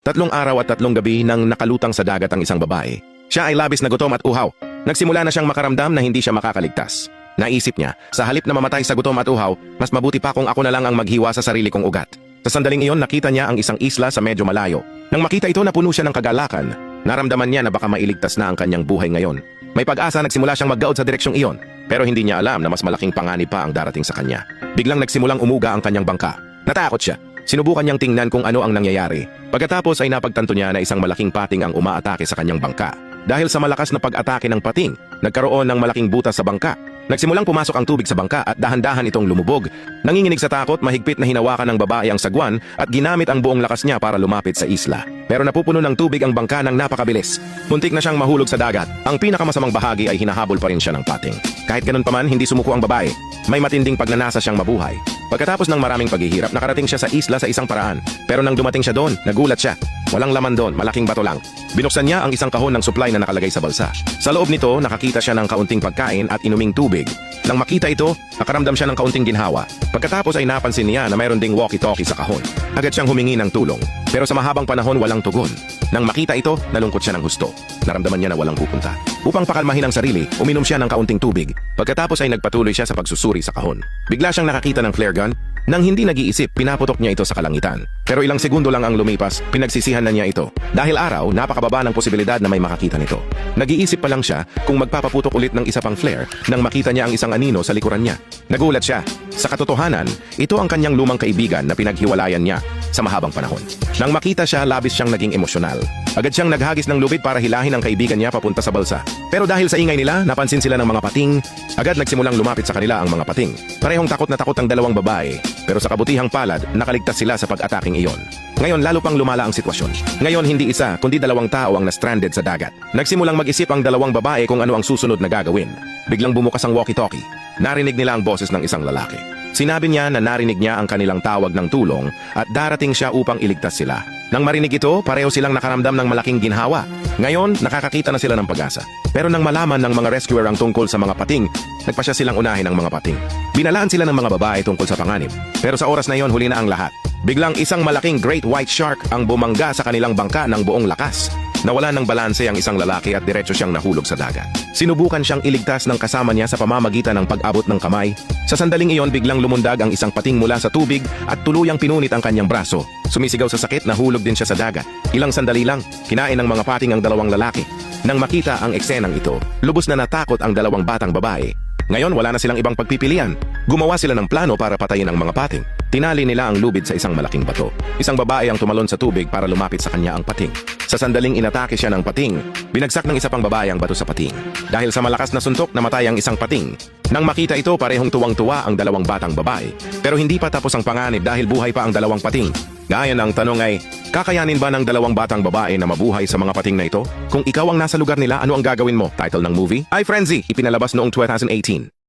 3 araw at 3 gabi nang nakalutang sa dagat ang isang babae. Siya ay labis na gutom at uhaw. Nagsimula na siyang makaramdam na hindi siya makakaligtas. Naisip niya, sa halip na mamatay sa gutom at uhaw, mas mabuti pa kung ako na lang ang maghiwa sa sarili kong ugat. Sa sandaling iyon, nakita niya ang isang isla sa medyo malayo. Nang makita ito, napuno siya ng kagalakan. Naramdaman niya na baka mailigtas na ang kanyang buhay ngayon. May pag-asa, nagsimula siyang maggaod sa direksyong iyon. Pero hindi niya alam na mas malaking panganib pa ang darating sa kanya. Biglang nagsimulang umuga ang kanyang bangka. Natakot siya. Sinubukan niyang tingnan kung ano ang nangyayari. Pagkatapos ay napagtanto niya na isang malaking pating ang umaatake sa kanyang bangka. Dahil sa malakas na pag-atake ng pating, nagkaroon ng malaking butas sa bangka. Nagsimulang pumasok ang tubig sa bangka at dahan-dahan itong lumubog. Nanginginig sa takot, mahigpit na hinawakan ng babae ang sagwan at ginamit ang buong lakas niya para lumapit sa isla. Pero napupuno ng tubig ang bangka ng napakabilis. Muntik na siyang mahulog sa dagat. Ang pinakamasamang bahagi ay hinahabol pa rin siya ng pating. Kahit ganun pa man, hindi sumuko ang babae. May matinding pagnanasa siyang mabuhay. Pagkatapos ng maraming paghihirap, nakarating siya sa isla sa isang paraan. Pero nang dumating siya doon, nagulat siya. Walang laman doon, malaking bato lang. Binuksan niya ang isang kahon ng supply na nakalagay sa balsa. Sa loob nito, nakakita siya ng kaunting pagkain at inuming tubig. Nang makita ito, nakaramdam siya ng kaunting ginhawa. Pagkatapos ay napansin niya na mayroon ding walkie-talkie sa kahon. Agad siyang humingi ng tulong. Pero sa mahabang panahon, walang tugon. Nang makita ito, nalungkot siya ng husto. Naramdaman niya na walang pupunta. Upang pakalmahin ang sarili, uminom siya ng kaunting tubig. Pagkatapos ay nagpatuloy siya sa pagsusuri sa kahon. Bigla siyang nakakita ng flare gun. Nang hindi nag-iisip, pinaputok niya ito sa kalangitan. Pero ilang segundo lang ang lumipas, pinagsisihan na niya ito. Dahil araw, napakababa ng posibilidad na may makakita nito. Nag-iisip pa lang siya kung magpapaputok ulit ng isa pang flare nang makita niya ang isang anino sa likuran niya. Nagulat siya. Sa katotohanan, ito ang kanyang lumang kaibigan na pinaghiwalayan niya sa mahabang panahon. Nang makita siya, labis siyang naging emosyonal. Agad siyang naghagis ng lubid para hilahin ang kaibigan niya papunta sa balsa. Pero dahil sa ingay nila, napansin sila ng mga pating. Agad nagsimulang lumapit sa kanila ang mga pating. Parehong takot na takot ang dalawang babae. Pero sa kabutihang palad, nakaligtas sila sa pag-ataking iyon. Ngayon, lalo pang lumala ang sitwasyon. Ngayon, hindi isa, kundi 2 tao ang na-stranded sa dagat. Nagsimulang mag-isip ang 2 babae kung ano ang susunod na gagawin. Biglang bumukas ang walkie-talkie. Narinig nila ang boses ng isang lalaki. Sinabi niya na narinig niya ang kanilang tawag ng tulong at darating siya upang iligtas sila. Nang marinig ito, pareho silang nakaramdam ng malaking ginhawa. Ngayon, nakakakita na sila ng pag-asa. Pero nang malaman ng mga rescuer ang tungkol sa mga pating, nagpasya silang unahin ang mga pating. Binalaan sila ng mga babae tungkol sa panganib. Pero sa oras na iyon, huli na ang lahat. Biglang isang malaking great white shark ang bumangga sa kanilang bangka ng buong lakas. Nawala ng balanse ang isang lalaki at diretso siyang nahulog sa dagat. Sinubukan siyang iligtas ng kasama niya sa pamamagitan ng pag-abot ng kamay. Sa sandaling iyon, biglang lumundag ang isang pating mula sa tubig at tuluyang pinunit ang kanyang braso. Sumisigaw sa sakit, nahulog din siya sa dagat. Ilang sandali lang, kinain ng mga pating ang 2 lalaki. Nang makita ang eksenang ito, lubos na natakot ang 2 batang babae. Ngayon, wala na silang ibang pagpipilian. Gumawa sila ng plano para patayin ang mga pating. Tinali nila ang lubid sa isang malaking bato. Isang babae ang tumalon sa tubig para lumapit sa kanya ang pating. Sa sandaling inatake siya ng pating, binagsak ng isa pang babae ang bato sa pating. Dahil sa malakas na suntok, namatay ang isang pating. Nang makita ito, parehong tuwang-tuwa ang 2 batang babae. Pero hindi pa tapos ang panganib dahil buhay pa ang 2 pating. Gaya ng tanong ay, kakayanin ba ng 2 batang babae na mabuhay sa mga pating na ito? Kung ikaw ang nasa lugar nila, ano ang gagawin mo? Title ng movie? iFrenzy, ipinalabas noong 2018.